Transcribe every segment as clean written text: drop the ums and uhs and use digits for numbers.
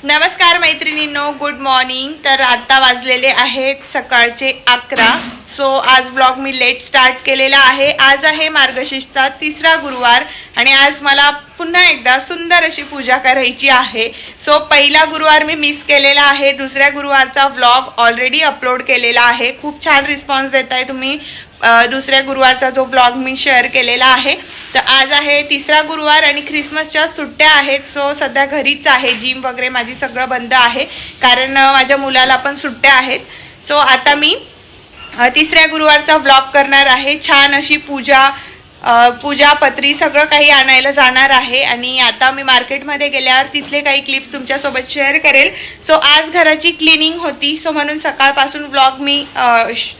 नमस्कार मैत्रिणींनो, good morning. तर आता वाजलेले आहेत सकाळचे 11। सो आज व्लॉग मी लेट स्टार्ट केलेला आहे। आज आहे मार्गशीर्षचा तिसरा गुरुवार आणि आज मला पुन्हा एकदा सुंदर अशी पूजा करायची आहे। सो पहिला गुरुवार मी मिस केलेला आहे, दुसऱ्या गुरुवारचा व्लॉग ऑलरेडी अपलोड केलेला आहे। खूप छान रिस्पॉन्स देताय तुम्ही दुसऱ्या गुरुवारचा जो व्लॉग मी शेअर केलेला आहे। तर आज आहे तिसरा गुरुवार आणि ख्रिसमसच्या सुट्ट्या आहेत। सो सध्या घरीच आहे, जिम वगैरे माझी सगळं बंद आहे कारण माझ्या मुलाला पण सुट्ट्या आहेत। सो आता मी तिसऱ्या गुरुवारचा व्लॉग करणार आहे। छान अशी पूजा पत्री सगळं काही आणायला जाणार आहे आणि आता मी मार्केटमध्ये गेल्यावर तिथले काही क्लिप्स तुमच्यासोबत शेअर करेल। सो आज घराची क्लिनिंग होती, सो म्हणून सकाळपासून व्लॉग मी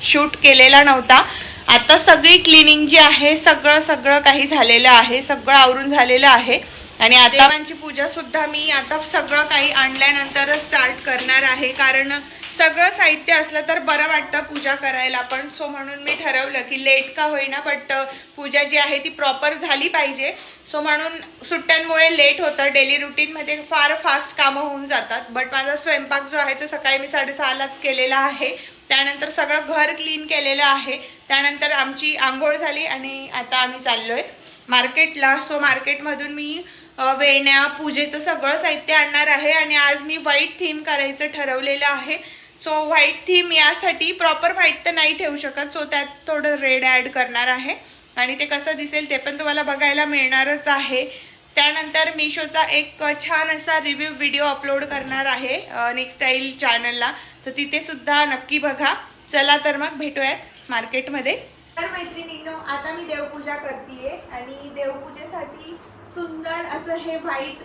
शूट केलेला नव्हता। आता सगळी क्लिनिंग जी आहे सगळं काही झालेलं आहे, सगळं आवरून झालेलं आहे आणि आता देवांची पूजा सुद्धा मी आता सगळं काही आणल्यानंतर स्टार्ट करणार आहे कारण सगळं साहित्य असलं तर बरं वाटतं पूजा करायला पण। सो म्हणून मी ठरवलं की लेट का होईना बट पूजा जी आहे ती प्रॉपर झाली पाहिजे। सो म्हणून सुट्ट्यांमुळे लेट होतं, डेली रुटीनमध्ये फार फास्ट कामं होऊन जातात। बट माझा स्वयंपाक जो आहे तो सकाळी मी 6:30लाच केलेला आहे। त्यानंतर सगळं घर क्लीन केलेलं आहे, त्यानंतर आमची आंघोळ झाली आणि आता आम्ही चाललोय मार्केटला। सो मार्केटमधून मी वेण्या पूजेचं सगळं साहित्य आणणार आहे आणि आज मी व्हाईट थीम करायचं ठरवलेलं आहे। सो व्हाईट थीम यासाठी प्रॉपर व्हाईट तर नाही ठेवू शकत, सो त्यात थोडं रेड ॲड करणार आहे आणि ते कसं दिसेल ते पण तुम्हाला बघायला मिळणारच आहे। त्यानंतर मीशोचा एक छान असा रिव्ह्यू व्हिडिओ अपलोड करणार आहे नेक्स्टाईल चॅनलला, तर तिथे सुद्धा नक्की बघा। चला तर मग भेटूयात मार्केटमध्ये। तर मैत्रिणींनो, आता मी देवपूजा करतेय आणि देवपूजेसाठी सुंदर असं हे व्हाईट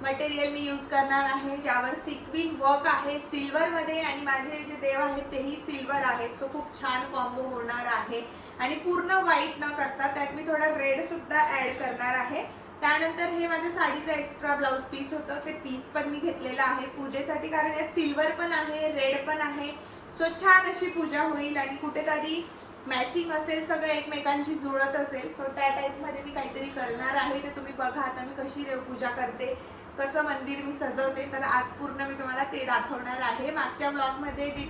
मटेरियल मी यूज करणार आहे, ज्यावर सिक्विन वर्क आहे सिल्वरमध्ये आणि माझे जे देव आहेत तेही सिल्वर आहेत। सो खूप छान कॉम्बो होणार आहे आणि पूर्ण व्हाईट न करता त्यात मी थोडा रेड सुद्धा ॲड करणार आहे। त्यानंतर हे माझ्या साडीचा एक्स्ट्रा ब्लाउज पीस होतं, ते पीस पण मी घेतलेलं आहे पूजेसाठी कारण यात सिल्वर पण आहे रेड पण आहे। सो छान अशी पूजा होईल आणि कुठेतरी मॅचिंग असेल, सगळं एकमेकांशी जुळत असेल। सो त्या टाईपमध्ये मी काहीतरी करणार आहे, ते तुम्ही बघा आता मी कशी देवपूजा करते, कसं मंदिर मी सजवते। तर आज पूर्ण मी तुम्हाला ते दाखवणार आहे। मागच्या व्लॉगमध्ये मी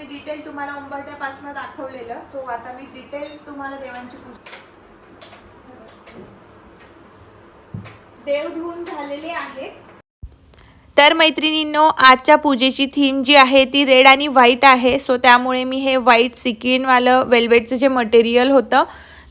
डिटेल तुम्हाला उंबरठ्यापासून दाखवलेलं। सो आता मी डिटेल तुम्हाला देवांची पूजा देव धुवून झालेले आहेत। तर मैत्रिणींनो, आजच्या पूजेची थीम जी आहे ती रेड आणि व्हाईट आहे। सो त्यामुळे मी हे व्हाईट सिक्विनवालं वेल्वेटचं जे मटेरियल होतं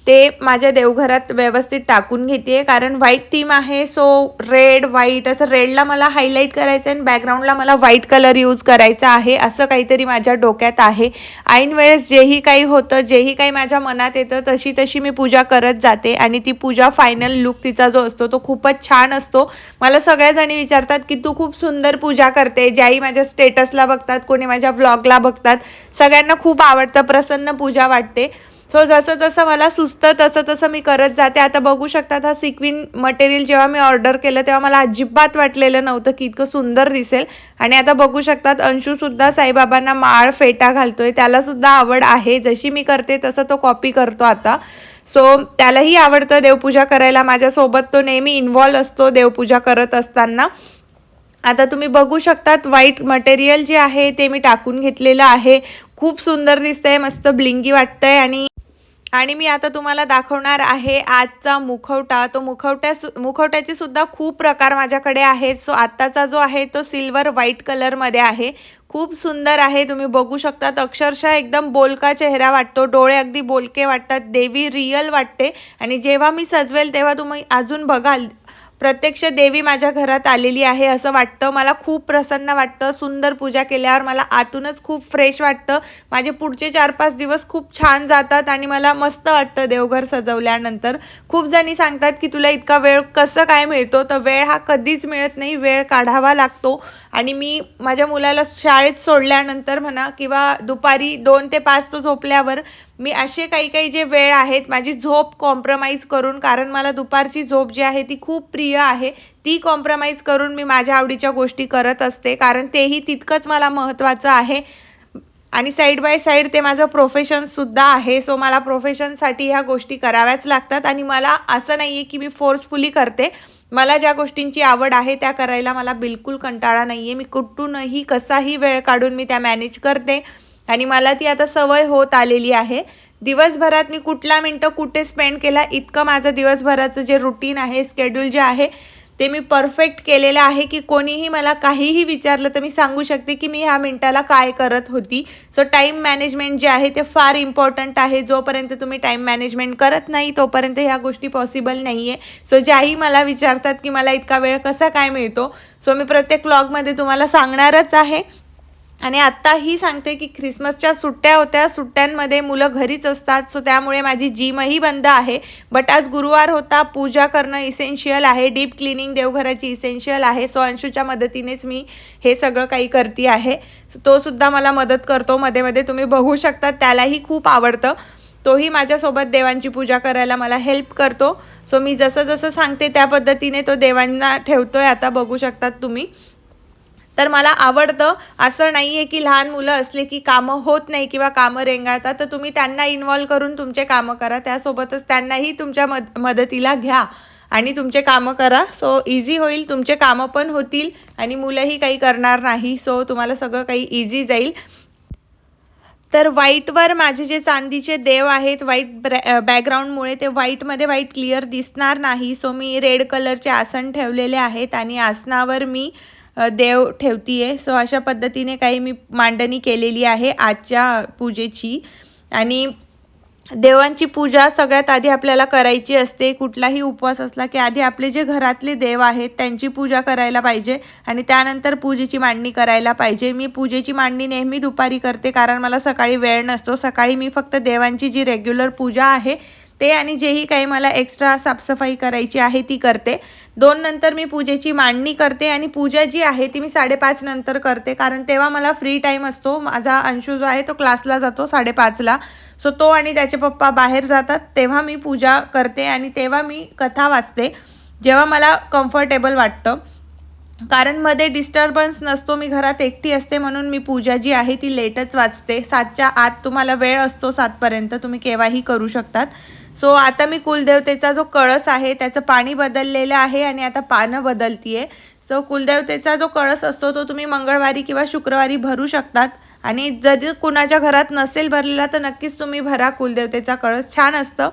ते माझ्या देवघरात व्यवस्थित टाकून घेते कारण व्हाईट थीम आहे। सो रेड व्हाईट असं रेडला मला हायलाईट करायचं आणि बॅकग्राऊंडला मला व्हाईट कलर यूज करायचा आहे, असं काहीतरी माझ्या डोक्यात आहे। ऐन वेळेस जेही काही होतं, जेही काही माझ्या मनात येतं तशी मी पूजा करत जाते आणि ती पूजा फायनल लुक तिचा जो असतो तो खूपच छान असतो। मला सगळ्याजणी विचारतात की तू खूप सुंदर पूजा करते, ज्याही माझ्या स्टेटसला बघतात, कोणी माझ्या व्लॉगला बघतात, सगळ्यांना खूप आवडतं, प्रसन्न पूजा वाटते। सो जसं मला सुचतं तसं मी करत जाते। आता बघू शकतात हा सिक्विन मटेरियल जेव्हा मी ऑर्डर केलं तेव्हा मला अजिबात वाटलेलं नव्हतं की इतकं सुंदर दिसेल आणि आता बघू शकतात अंशूसुद्धा साईबाबांना माळ फेटा घालतोय, त्यालासुद्धा आवड आहे, जशी मी करते तसं तो कॉपी करतो आता। सो त्यालाही आवडतं देवपूजा करायला, माझ्यासोबत तो नेहमी इन्व्हॉल्व असतो देवपूजा करत असताना। आता तुम्ही बघू शकतात व्हाईट मटेरियल जे आहे ते मी टाकून घेतलेलं आहे, खूप सुंदर दिसतंय, मस्त ब्लिंगी वाटतंय आणि मी आता तुम्हाला दाखवणार आहे आजचा मुखवटा। तो मुखवट्याचे सुद्धा खूप प्रकार माझ्याकडे आहेत। सो आत्ताचा जो आहे तो सिल्वर व्हाईट कलरमध्ये आहे, खूप सुंदर आहे, तुम्ही बघू शकतात। अक्षरशः एकदम बोलका चेहरा वाटतो, डोळे अगदी बोलके वाटतात, देवी रिअल वाटते आणि जेव्हा मी सजवेल तेव्हा तुम्ही अजून बघाल प्रत्यक्ष देवी माझ्या घरात आलेली आहे असं वाटतं। मला खूप प्रसन्न वाटतं, सुंदर पूजा केल्यावर मला आतूनच खूप फ्रेश वाटतं। माझे पुढचे 4-5 दिवस खूप छान जातात आणि मला मस्त वाटतं देवघर सजवल्यानंतर। खूप जणी सांगतात की तुला इतका वेळ कसं काय मिळतो, तर वेळ हा कधीच मिळत नाही, वेळ काढावा लागतो आणि मी माझ्या मुलाला शाळेत सोडल्यानंतर म्हणा किंवा दुपारी 2 ते 5 तो झोपल्यावर मी असे काही जे वेळ आहेत माझी झोप कॉम्प्रोमाइज करून, कारण मला दुपारची झोप जी आहे ती खूप प्रिय आहे, ती कॉम्प्रोमाइज करून मी माझ्या आवडीच्या गोष्टी करत असते कारण तेही तितकंच मला महत्त्वाचं आहे। आणि साईड बाय साईड ते माझं प्रोफेशनसुद्धा आहे. सो मला प्रोफेशनसाठी ह्या गोष्टी कराव्याच लागतात आणि मला असं नाही आहे की मी फोर्सफुली करते. मला ज्या गोष्टींची आवड आहे त्या करायला मला बिलकुल कंटाळा नाही आहे. मी कुठूनही कसाही वेळ काढून मी त्या मॅनेज करते आणि मला ती आता सवय होत आलेली आहे. दिवसभरात मी कुठला मिनटं कुठे स्पेंड केला इतकं माझं दिवसभराचं जे रुटीन आहे, स्केड्यूल जे आहे ते मी परफेक्ट केलेलं आहे की कोणीही मला काहीही विचारलं तर मी सांगू शकते की मी ह्या मिनटाला काय करत होती. सो टाईम मॅनेजमेंट जे आहे ते फार इम्पॉर्टंट आहे. जोपर्यंत तुम्ही टाईम मॅनेजमेंट करत नाही तोपर्यंत ह्या गोष्टी पॉसिबल नाही आहे. सो ज्याही मला विचारतात की मला इतका वेळ कसा काय मिळतो, सो मी प्रत्येक व्लॉगमध्ये तुम्हाला सांगणारच आहे. आणि आत्ताही सांगते की ख्रिसमसच्या सुट्ट्या होत्या, सुट्ट्यांमध्ये मुलं घरीच असतात. सो त्यामुळे माझी जिमही बंद आहे. बट आज गुरुवार होता, पूजा करणं इसेन्शियल आहे, डीप क्लिनिंग देवघराची इसेन्शियल आहे. सो अंशूच्या मदतीनेच मी हे सगळं काही करते आहे. तो सुद्धा मला मदत करतो मध्ये मध्ये, तुम्ही बघू शकता. त्यालाही खूप आवडतं, तोही माझ्यासोबत देवांची पूजा करायला मला हेल्प करतो. सो मी जसं जसं सांगते त्या पद्धतीने तो देवांना ठेवतोय. आता बघू शकतात तुम्ही. तर मला आवडतं. असं नाही आहे की लहान मुलं असले की कामं होत नाही किंवा कामं रेंगाळतात, तर तुम्ही त्यांना इन्व्हॉल्व करून तुमचे कामं करा. त्यासोबतच त्यांनाही तुमच्या मदतीला घ्या आणि तुमचे कामं करा. सो इझी होईल, तुमचे कामं पण होतील आणि मुलंही काही करणार नाही. सो तुम्हाला सगळं काही इझी जाईल. तर व्हाईटवर माझे जे चांदीचे देव आहेत, व्हाईट बॅकग्राऊंडमुळे ते व्हाईटमध्ये व्हाईट क्लिअर दिसणार नाही. सो मी रेड कलरचे आसन ठेवलेले आहेत आणि आसनावर मी देव ठेवती आहे. सो अशा पद्धतीने काही मी मांडणी केलेली आहे आजच्या पूजेची. आणि देवांची पूजा सगळ्यात आधी आपल्याला करायची असते. कुठलाही उपवास असला की आधी आपले जे घरातले देव आहेत त्यांची पूजा करायला पाहिजे आणि त्यानंतर पूजेची मांडणी करायला पाहिजे. मी पूजेची मांडणी नेहमी दुपारी करते कारण मला सकाळी वेळ नसतो. सकाळी मी फक्त देवांची जी रेग्युलर पूजा आहे ते आणि जेही काही मला एक्स्ट्रा साफसफाई करायची आहे ती करते. 2 नंतर मी पूजेची मांडणी करते आणि पूजा जी आहे ती मी 5:30 नंतर करते कारण तेव्हा मला फ्री टाईम असतो. माझा अंशू जो आहे तो क्लासला जातो 5:30ला. सो तो आणि त्याचे पप्पा बाहेर जातात तेव्हा मी पूजा करते आणि तेव्हा मी कथा वाचते जेव्हा मला कम्फर्टेबल वाटतं. कारण मध्ये डिस्टर्बन्स नसतो, मी घरात एकटी असते म्हणून मी पूजा जी आहे ती लेटच वाचते. 7च्या आत तुम्हाला वेळ असतो, 7पर्यंत तुम्ही केव्हाही करू शकतात. सो आता मी कुलदेवतेचा जो कळस आहे त्याचं पाणी बदललेलं आहे आणि आता पानं बदलती आहे. सो कुलदेवतेचा जो कळस असतो तो तुम्ही मंगळवारी किंवा शुक्रवारी भरू शकतात आणि जर कुणाच्या घरात नसेल भरलेला तर नक्कीच तुम्ही भरा कुलदेवतेचा कळस, छान असतं.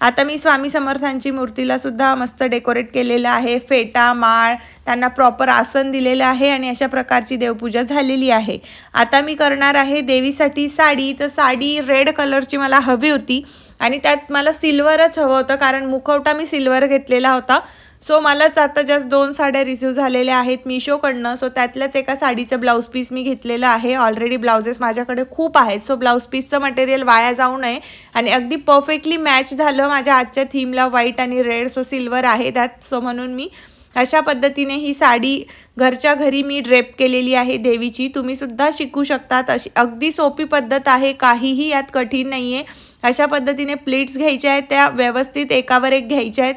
आता मी स्वामी समर्थांची मूर्तीला सुद्धा मस्त डेकोरेट केलेलं आहे. फेटा, माळ, त्यांना प्रॉपर आसन दिलेलं आहे आणि अशा प्रकारची देवपूजा झालेली आहे. आता मी करणार आहे देवीसाठी साडी. तर साडी रेड कलरची मला हवी होती आणि त्यात मला सिल्वरच हवं होतं कारण मुखवटा मी सिल्वर घेतलेला होता. सो मलाच आता जस्ट 2 साड्या रिसीव्ह झालेल्या आहेत मिशोकडनं. सो त्यातल्याच एका साडीचं ब्लाऊज पीस मी घेतलेलं आहे. ऑलरेडी ब्लाउजेस माझ्याकडे खूप आहेत. सो ब्लाऊज पीसचं मटेरियल वाया जाऊ नये आणि अगदी परफेक्टली मॅच झालं माझ्या आजच्या थीमला. व्हाईट आणि रेड, सो सिल्वर आहे त्यात. सो म्हणून मी अशा पद्धतीने ही साडी घरच्या घरी मी ड्रेप केलेली आहे देवीची. तुम्हीसुद्धा शिकू शकतात. अशी अगदी सोपी पद्धत आहे, काहीही यात कठीण नाही आहे. अशा पद्धतीने प्लीट्स घ्यायच्या आहेत, त्या व्यवस्थित एकावर एक घ्यायच्या आहेत.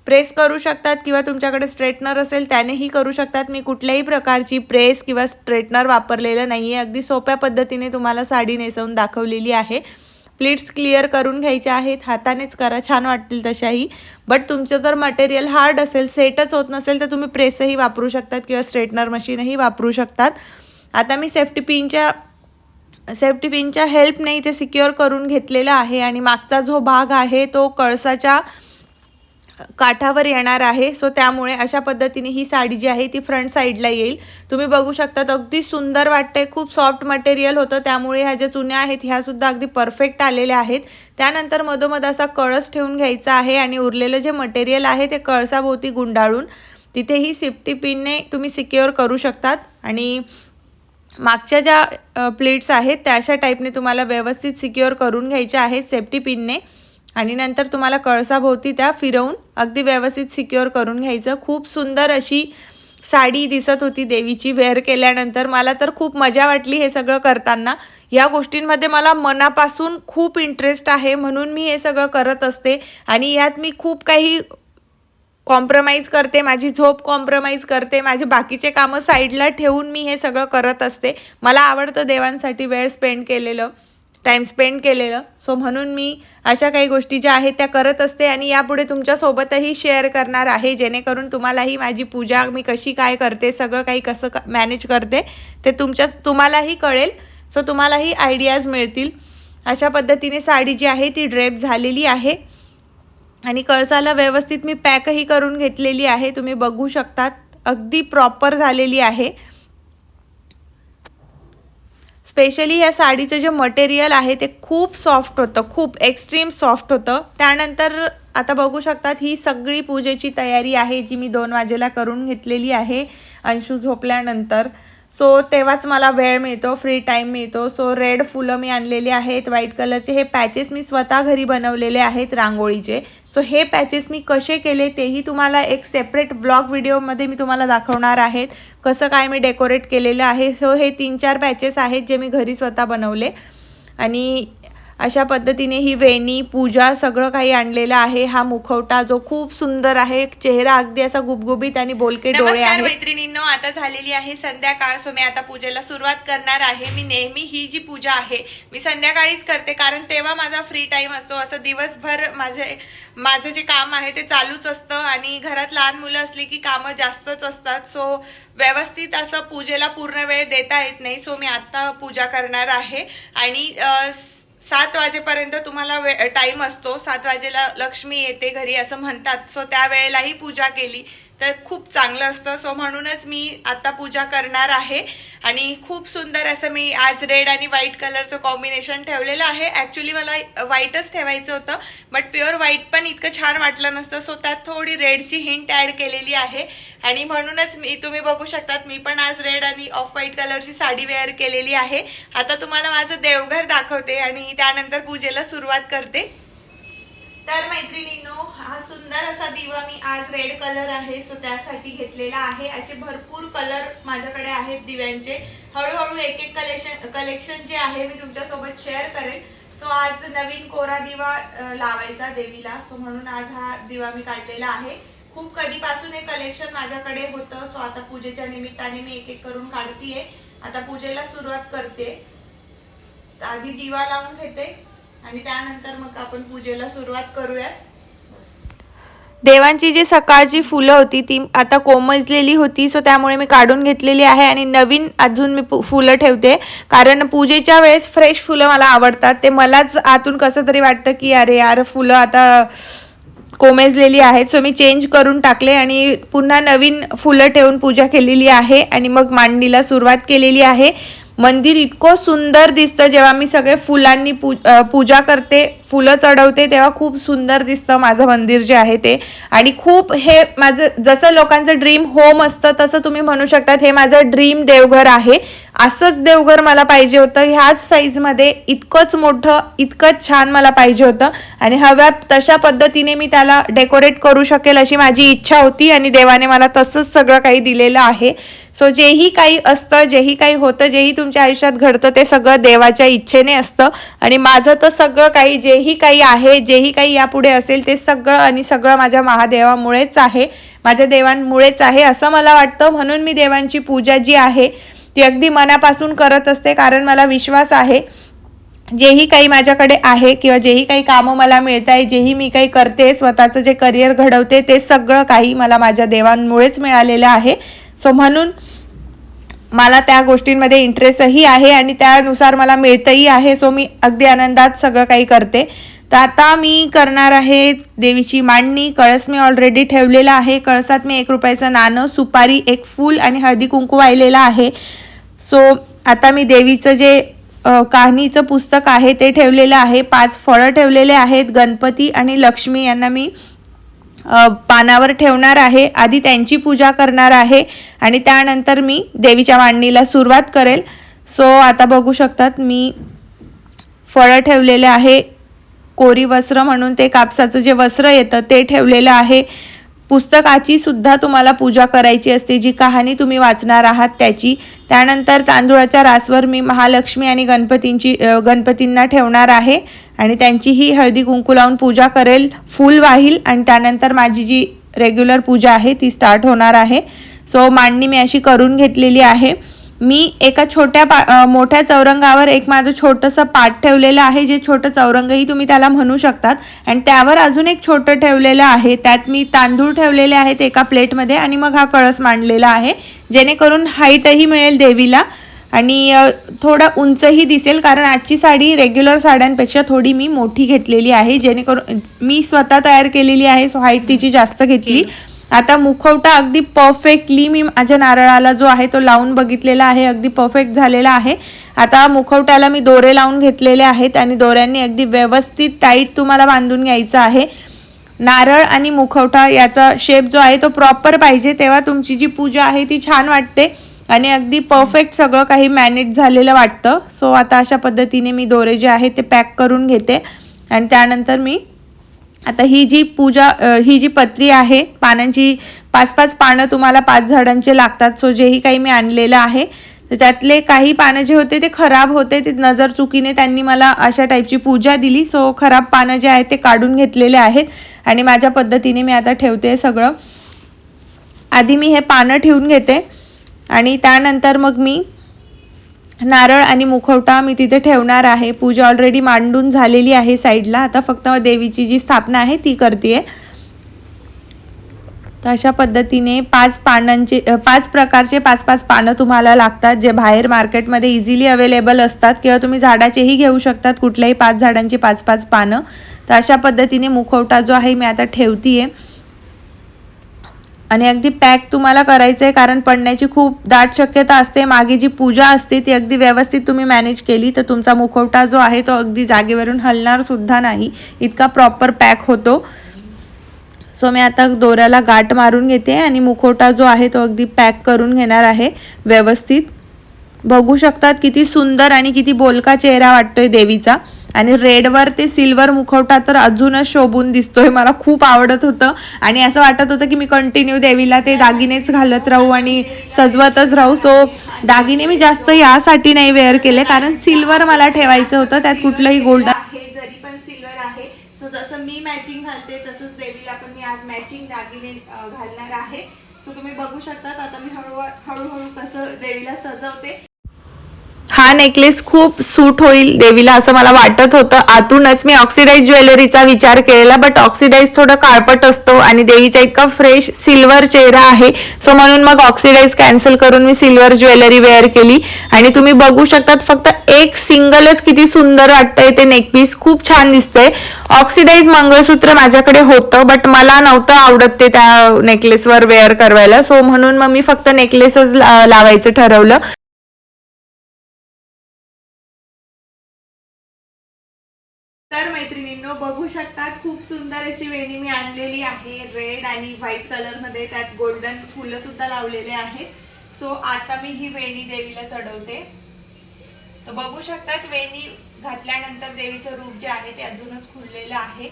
प्रेस करू शकतात किंवा तुमच्याकडे स्ट्रेटनर असेल त्यानेही करू शकतात. मी कुठल्याही प्रकारची प्रेस किंवा स्ट्रेटनर वापरलेलं नाही आहे. अगदी सोप्या पद्धतीने तुम्हाला साडी नेसवून दाखवलेली आहे. प्लीट्स क्लिअर करून घ्यायच्या आहेत, हातानेच करा, छान वाटतील तशाही. बट तुमचं जर मटेरियल हार्ड असेल, सेटच होत नसेल तर तुम्ही प्रेसही वापरू शकतात किंवा स्ट्रेटनर मशीनही वापरू शकतात. आता मी सेफ्टी पिनच्या हेल्पने इथे सिक्युअर करून घेतलेला आहे आणि मागचा जो भाग आहे तो कळसाच्या काठावर येणार आहे. सो त्यामुळे अशा पद्धतीने ही साडी जी आहे ती फ्रंट साईडला येईल. तुम्ही बघू शकतात अगदी सुंदर वाटते. खूप सॉफ्ट मटेरियल होतं त्यामुळे ह्या ज्या चुन्या आहेत ह्यासुद्धा अगदी परफेक्ट आलेल्या आहेत. त्यानंतर मधोमध असा कळस ठेवून घ्यायचा आहे आणि उरलेलं जे मटेरियल आहे ते कळसाभोवती गुंडाळून तिथेही सेफ्टी पिनने तुम्ही सिक्युअर करू शकतात. आणि मागच्या ज्या प्लेट्स आहेत त्या अशा टाईपने तुम्हाला व्यवस्थित सिक्युअर करून घ्यायच्या आहेत सेफ्टी पिनने आणि नंतर तुम्हाला कळसाभोवती त्या फिरवून अगदी व्यवस्थित सिक्युअर करून घ्यायचं. खूप सुंदर अशी साडी दिसत होती देवीची वेअर केल्यानंतर. मला तर खूप मजा वाटली हे सगळं करताना. या गोष्टींमध्ये मला मनापासून खूप इंटरेस्ट आहे म्हणून मी हे सगळं करत असते आणि यात मी खूप काही कॉम्प्रोमाइज करते, माझी झोप कॉम्प्रोमाइज करते, माझे बाकीचे कामं साईडला ठेवून मी हे सगळं करत असते. मला आवडतं देवांसाठी टाईम स्पेंड केलेलं. सो म्हणून मी अशा काही गोष्टी ज्या आहेत त्या करत असते आणि यापुढे तुमच्यासोबतही शेअर करणार आहे, जेणेकरून तुम्हालाही माझी पूजा मी कशी काय करते, सगळं काही कसं मॅनेज करते ते तुम्हालाही कळेल. सो तुम्हालाही आयडियाज मिळतील. अशा पद्धतीने साडी जी आहे ती ड्रेप झालेली आहे आणि कळसाला व्यवस्थित मी पॅकही करून घेतलेली आहे. तुम्ही बघू शकतात अगदी प्रॉपर झालेली आहे. स्पेशली ह्या साडीचं जे मटेरियल आहे ते खूप सॉफ्ट होतं, खूप एक्स्ट्रीम सॉफ्ट होतं. त्यानंतर आता बघू शकतात ही सगळी पूजेची तयारी आहे जी मी 2 वाजेला करून घेतलेली आहे अंशू झोपल्यानंतर. सो तेव्हाच मला वेळ मिळतो, फ्री टाईम मिळतो. सो रेड फुलं मी आणलेली आहेत, व्हाईट कलरचे. हे पॅचेस मी स्वतः घरी बनवलेले आहेत रांगोळीचे. सो हे पॅचेस मी कसे केले तेही तुम्हाला एक सेपरेट व्लॉग व्हिडिओमध्ये मी तुम्हाला दाखवणार आहेत, कसं काय मी डेकोरेट केलेलं आहे. सो हे 3-4 पॅचेस आहेत जे मी घरी स्वतः बनवले आणि अशा पद्धतीने ही वेणी, पूजा सगळं काही आणलेलं आहे. हा मुखवटा जो खूप सुंदर आहे, चेहरा अगदी असा गुबगुबीत आणि बोलके डोळे आहेत. मैत्रिणींनो, आता झालेली आहे संध्याकाळ. सो मी आता पूजेला सुरुवात करणार आहे. मी नेहमी ही जी पूजा आहे मी संध्याकाळीच करते, कारण तेव्हा माझा फ्री टाईम असतो. असं दिवसभर माझं जे काम आहे ते चालूच असतं आणि घरात लहान मुलं असली की कामं जास्तच असतात. सो व्यवस्थित असं पूजेला पूर्ण वेळ देता येत नाही. सो मी आता पूजा करणार आहे आणि 7 वाजेपर्यंत तुम्हाला टाईम असतो. 7 वाजेला लक्ष्मी येते घरी असं म्हणतात. सो त्या वेळेलाही पूजा केली तर खूप चांगलं असतं. सो म्हणूनच मी आता पूजा करणार आहे आणि खूप सुंदर असं मी आज रेड आणि व्हाईट कलरचं कॉम्बिनेशन ठेवलेलं आहे. ॲक्च्युली मला व्हाईटच ठेवायचं होतं, बट प्युअर व्हाईट पण इतकं छान वाटलं नसतं. सो त्यात थोडी रेडची हिंट ॲड केलेली आहे आणि म्हणूनच तुम्ही बघू शकतात मी पण आज रेड आणि ऑफ व्हाईट कलरची साडी वेअर केलेली आहे. आता तुम्हाला माझं देवघर दाखवते आणि त्यानंतर पूजेला सुरुवात करते. तर मैत्रिणींनो, हा सुंदर असा दिवा मी आज रेड कलर आहे सो त्यासाठी घेतलेला आहे. असे भरपूर कलर माझ्याकडे आहेत दिव्यांचे. हळूहळू एक कलेक्शन जे आहे मी तुमच्यासोबत शेअर करेन. सो आज नवीन कोरा दिवा लावायचा देवीला, सो म्हणून आज हा दिवा मी काढलेला आहे. खूप कधीपासून हे कलेक्शन माझ्याकडे होतं. सो आता पूजेच्या निमित्ताने मी एक करून काढतीये. आता पूजेला सुरुवात करते. आधी दिवा लावून घेते आणि त्यानंतर मग आपण पूजेला सुरुवात करूयात. देवांची जी सकाळची फुलं होती ती आता कोमजलेली होती, सो त्यामुळे मी काढून घेतलेली आहे आणि नवीन अजून मी फुलं ठेवते, कारण पूजेच्या वेळेस फ्रेश फुलं मला आवडतात. ते मलाच आतून कसं तरी वाटतं की अरे यार फुलं आता कोमेजलेली आहेत. सो मी चेंज करून टाकले आणि पुन्हा नवीन फुलं ठेवून पूजा केलेली आहे आणि मग मांडणीला सुरुवात केलेली आहे. मंदिर इतकं सुंदर दिसतं जेव्हा मी सगळे फुलांनी पूजा करते, फुलं चढवते, तेव्हा खूप सुंदर दिसतं माझं मंदिर जे आहे ते. आणि खूप हे माझं जसं लोकांचं ड्रीम होम असतं तसं तुम्ही म्हणू शकतात हे माझं ड्रीम देवघर आहे. असंच देवघर मला पाहिजे होतं, ह्याच साईजमध्ये, इतकंच मोठं, इतकंच छान मला पाहिजे होतं आणि हव्या तशा पद्धतीने मी त्याला डेकोरेट करू शकेल अशी माझी इच्छा होती आणि देवाने मला तसंच सगळं काही दिलेलं आहे. सो जेही काही असतं, जेही काही होतं, जेही तुमच्या आयुष्यात घडतं ते सगळं देवाच्या इच्छेने असतं आणि माझं तर सगळं काही जेही काही आहे, जेही काही यापुढे असेल ते सगळं माझ्या महादेवामुळेच आहे, माझ्या देवांमुळेच आहे असं मला वाटतं. म्हणून मी देवांची पूजा जी आहे ती अगदी मनापासून करत असते, कारण मला विश्वास आहे जेही काही माझ्याकडे आहे किंवा जेही काही कामं मला मिळत आहे, जेही मी काही करते, स्वतःचं जे करिअर घडवते ते सगळं काही मला माझ्या देवांमुळेच मिळालेलं आहे. सो म्हणून मला त्या गोष्टींमध्ये इंटरेस्टही आहे आणि त्यानुसार मला मिळतही आहे. सो मी अगदी आनंदात सगळं काही करते. तर आता मी करणार आहे देवीची मांडणी. कळस मी ऑलरेडी ठेवलेला आहे. कळसात मी 1 रुपयाचं नाणं, सुपारी, 1 फूल आणि हळदी कुंकू वाहिलेलं आहे. सो आता मी देवीचं जे कहाणीचं पुस्तक आहे ते ठेवलेलं आहे. 5 फळं ठेवलेले आहेत. गणपती आणि लक्ष्मी यांना मी पानावर ठेवणार आहे. आधी त्यांची पूजा करणार आहे आणि त्यानंतर मी देवीच्या मांडणीला सुरुवात करेल. सो आता बघू शकतात मी फळं ठेवलेले आहे. कोरी वस्त्र म्हणून ते कापसाचं जे वस्त्र येतं ते ठेवलेलं आहे. पुस्तकाची सुद्धा तुम्हाला पूजा करायची असते, जी कहाणी तुम्ही वाचणार आहात त्याची. त्यानंतर तांदूळाच्या रासवर मी महालक्ष्मी आणि गणपतींना ठेवणार आहे आणि त्यांचीही हळदी कुंकू लावून पूजा करेल, फूल वाहील आणि त्यानंतर माझी जी रेग्युलर पूजा आहे ती स्टार्ट होणार आहे. सो मांडणी मी अशी करून घेतलेली आहे. मी एका मोठ्या चौरंगावर एक माझं छोटंसं पाट ठेवलेलं आहे, जे छोटं चौरंगही तुम्ही त्याला म्हणू शकतात. आणि त्यावर अजून एक छोटं ठेवलेलं आहे, त्यात मी तांदूळ ठेवलेले आहेत एका प्लेटमध्ये आणि मग हा कळस मांडलेला आहे, जेणेकरून हाईटही मिळेल देवीला आणि थोडं उंचही दिसेल. कारण आजची साडी रेग्युलर साड्यांपेक्षा थोडी मी मोठी घेतलेली आहे, जेणेकरून मी स्वतः तयार केलेली आहे, सो हाईट तिची जास्त घेतली. आता मुखवटा अगदी परफेक्टली मी माझ्या नारळाला जो आहे तो लावून बघितलेला आहे, अगदी परफेक्ट झालेला आहे. आता मुखवट्याला मी दोरे लावून घेतलेले आहेत आणि दोऱ्यांनी अगदी व्यवस्थित टाईट तुम्हाला बांधून घ्यायचं आहे. नारळ आणि मुखवटा याचा शेप जो आहे तो प्रॉपर पाहिजे, तेव्हा तुमची जी पूजा आहे ती छान वाटते आणि अगदी परफेक्ट सगळं काही मॅनेज झालेलं वाटतं. सो आता अशा पद्धतीने मी दोरे जे आहे ते पॅक करून घेते आणि त्यानंतर मी आता ही जी पत्री आहे पानांची 5-5 पानं तुम्हाला 5 झाडांचे लागतात. सो जेही काही मी आणलेलं आहे त्यातले काही पानं जे होते ते खराब होते, ते नजर चुकीने त्यांनी मला अशा टाईपची पूजा दिली. सो खराब पानं जे आहेत ते काढून घेतलेले आहेत आणि माझ्या पद्धतीने मी आता ठेवते सगळं. आधी मी हे पानं ठेवून घेते आणि त्यानंतर मग मी नारळ आणि मुखवटा मी तिथे ठेवणार आहे. पूजा ऑलरेडी मांडून झालेली आहे साईडला, आता फक्त देवीची जी स्थापना आहे ती करते. तर अशा पद्धतीने 5 प्रकारचे 5-5 पानं तुम्हाला लागतात, जे बाहेर मार्केटमध्ये इझिली अवेलेबल असतात किंवा तुम्ही झाडाचेही घेऊ शकतात, कुठल्याही 5 झाडांची 5-5 पानं. तर अशा पद्धतीने मुखवटा जो आहे मी आता ठेवते आणि अगदी पॅक तुम्हाला करायचं आहे, कारण पडण्याची खूप दाट शक्यता असते. मागे जी पूजा असते ती अगदी व्यवस्थित तुम्ही मॅनेज केली तर तुमचा मुखवटा जो आहे तो अगदी जागेवरून हलणार सुद्धा नाही, इतका प्रॉपर पॅक होतो. सो मी आता दोऱ्याला गाठ मारून घेते आणि मुखवटा जो आहे तो अगदी पॅक करून घेणार आहे व्यवस्थित. बघू शकतात किती सुंदर आणि किती बोलका चेहरा वाटतोय देवीचा. आणि रेडवर ते सिल्वर मुखवटा तर अजूनच शोभून दिसतोय. मला खूप आवडत होतं आणि असं वाटत होतं की मी कंटिन्यू देवीला ते दागिनेच घालत राहू आणि सजवतच राहू. सो दागिने मी जास्त यासाठी नाही वेअर केले, कारण सिल्वर मला ठेवायचं होतं, त्यात कुठलंही गोल्ड आहे जरी पण सिल्वर आहे. सो जसं मी मॅचिंग घालते तसंच देवीला पण मी आज मॅचिंग दागिने घालणार आहे. सो तुम्ही बघू शकतात आता मी हळूहळू कसं देवीला सजवते. हा नेकलेस खूप सूट होईल देवीला असं मला वाटत होतं. आतूनच मी ऑक्सिडाइज ज्वेलरीचा विचार केलेला, बट ऑक्सिडाइज थोडं काळपट असतो आणि देवीचा इतका फ्रेश सिल्वर चेहरा आहे. सो म्हणून मग ऑक्सिडाइज कॅन्सल करून मी सिल्वर ज्वेलरी वेअर केली आणि तुम्ही बघू शकतात फक्त एक सिंगलच किती सुंदर वाटतंय ते नेकपीस, खूप छान दिसतंय. ऑक्सिडाइज मंगळसूत्र माझ्याकडे होतं, बट मला नव्हतं आवडत ते त्या नेकलेसवर वेअर करायला. सो म्हणून मग मी फक्त नेकलेसच लावायचं ठरवलं. तर मैत्रिणींनो बघू शकतात खूप सुंदर अशी वेणी मी आणलेली आहे, रेड आणि व्हाईट कलर मध्ये, त्यात गोल्डन फुलं सुद्धा लावलेले आहेत. सो आता मी ही वेणी देवीला चढवते. तर बघू शकतात वेणी घातल्यानंतर देवीचं रूप जे आहे ते अजूनच खुललेलं आहे.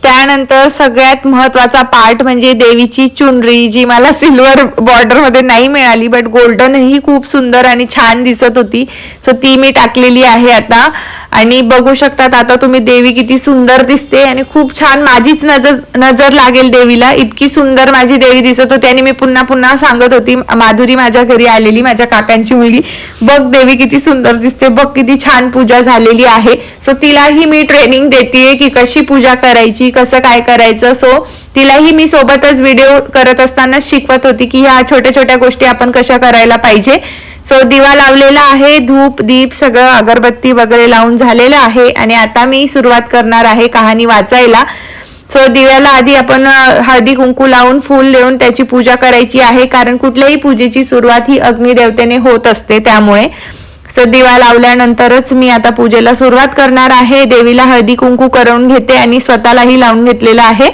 त्यानंतर सगळ्यात महत्त्वाचा पार्ट म्हणजे देवीची चुनरी, जी मला सिल्वर बॉर्डर मध्ये नाही मिळाली, बट गोल्डन ही खूप सुंदर आणि छान दिसत होती. सो ती मी टाकलेली आहे आता. आणि बघू शकतात आता तुम्ही देवी किती सुंदर दिसते आणि खूप छान, माझीच नजर लागेल देवीला, इतकी सुंदर माझी देवी दिसत होती. आणि मी पुन्हा पुन्हा सांगत होती, माधुरी माझ्या घरी आलेली, माझ्या काकांची मुलगी, बघ देवी किती सुंदर दिसते, बघ किती छान पूजा झालेली आहे. सो तिलाही मी ट्रेनिंग देते की कशी पूजा करायची, कसं काय करायचं. सो तिलाही मी सोबतच व्हिडिओ करत असताना शिकवत होती की ह्या छोट्या छोट्या गोष्टी आपण कशा करायला पाहिजे. सो दिवा लावलेला आहे, धूप दीप सगळं अगरबत्ती वगैरे लावून झालेलं आहे आणि आता मी सुरुवात करणार आहे कहाणी वाचायला. सो दिव्याला आधी आपण हळदी कुंकू लावून फूल देऊन त्याची पूजा करायची आहे, कारण कुठल्याही पूजेची सुरुवात ही अग्निदेवतेने होत असते. त्यामुळे सो दिवा लावल्यानंतरच मी आता पूजेला सुरुवात करणार आहे. देवीला हळदी कुंकू करून घेते आणि स्वतःलाही लावून घेतलेलं आहे.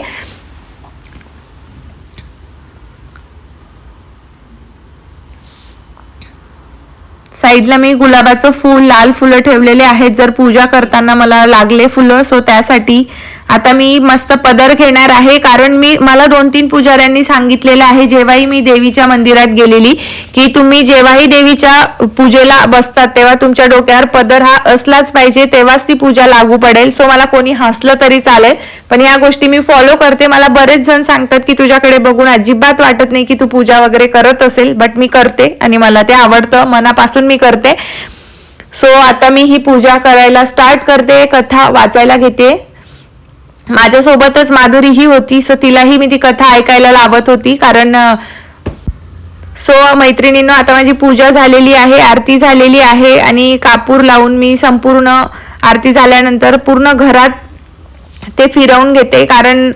साईडला मी गुलाबाचं फूल, लाल फुलं ठेवलेले आहेत जर पूजा करताना मला लागले फुलं, सो त्यासाठी आता मी मस्त पदर घेणार आहे. कारण मला 2-3 पुजाऱ्यांनी सांगितलेलं आहे जेव्हाही मी देवीच्या मंदिरात गेलेली की तुम्ही जेव्हाही देवीच्या पूजेला बसतात तेव्हा तुमच्या डोक्यावर पदर हा असलाच पाहिजे, तेव्हाच ती पूजा लागू पडेल. सो मला कोणी हसलं तरी चालेल, पण या गोष्टी मी फॉलो करते. मला बरेच जण सांगतात की तुझ्याकडे बघून अजिबात वाटत नाही की तू पूजा वगैरे करत असेल, बट मी करते आणि मला ते आवडतं, मनापासून मी करते. सो आता मी ही पूजा करायला स्टार्ट करते, कथा वाचायला घेते. माझ्यासोबतच माधुरीही होती, सो तिलाही मी ती कथा ऐकायला लावत होती. कारण सो मैत्रिणींनो, आता माझी पूजा झालेली आहे, आरती झालेली आहे आणि कापूर लावून मी संपूर्ण आरती झाल्यानंतर पूर्ण घरात ते फिरवून घेते. कारण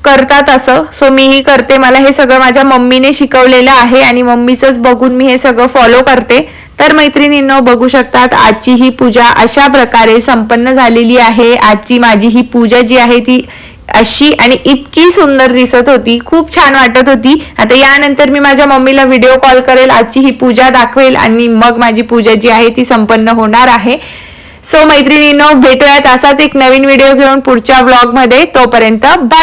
करतात असं, सो मीही करते. मला हे सगळं माझ्या मम्मीने शिकवलेलं आहे आणि मम्मीचंच बघून मी हे सगळं फॉलो करते. तर मैत्रिणींनो, बघू शकतात आजची ही पूजा अशा प्रकारे संपन्न झालेली आहे. आजची माझी ही पूजा जी आहे ती अशी आणि इतकी सुंदर दिसत होती, खूप छान वाटत होती. आता यानंतर मी माझ्या मम्मीला व्हिडिओ कॉल करेल, आजची ही पूजा दाखवेल आणि मग माझी पूजा जी आहे ती संपन्न होणार आहे. सो मैत्रिणींनो, भेटूयात असाच एक नवीन व्हिडिओ घेऊन पुढच्या व्लॉग मध्ये. तोपर्यंत बाय.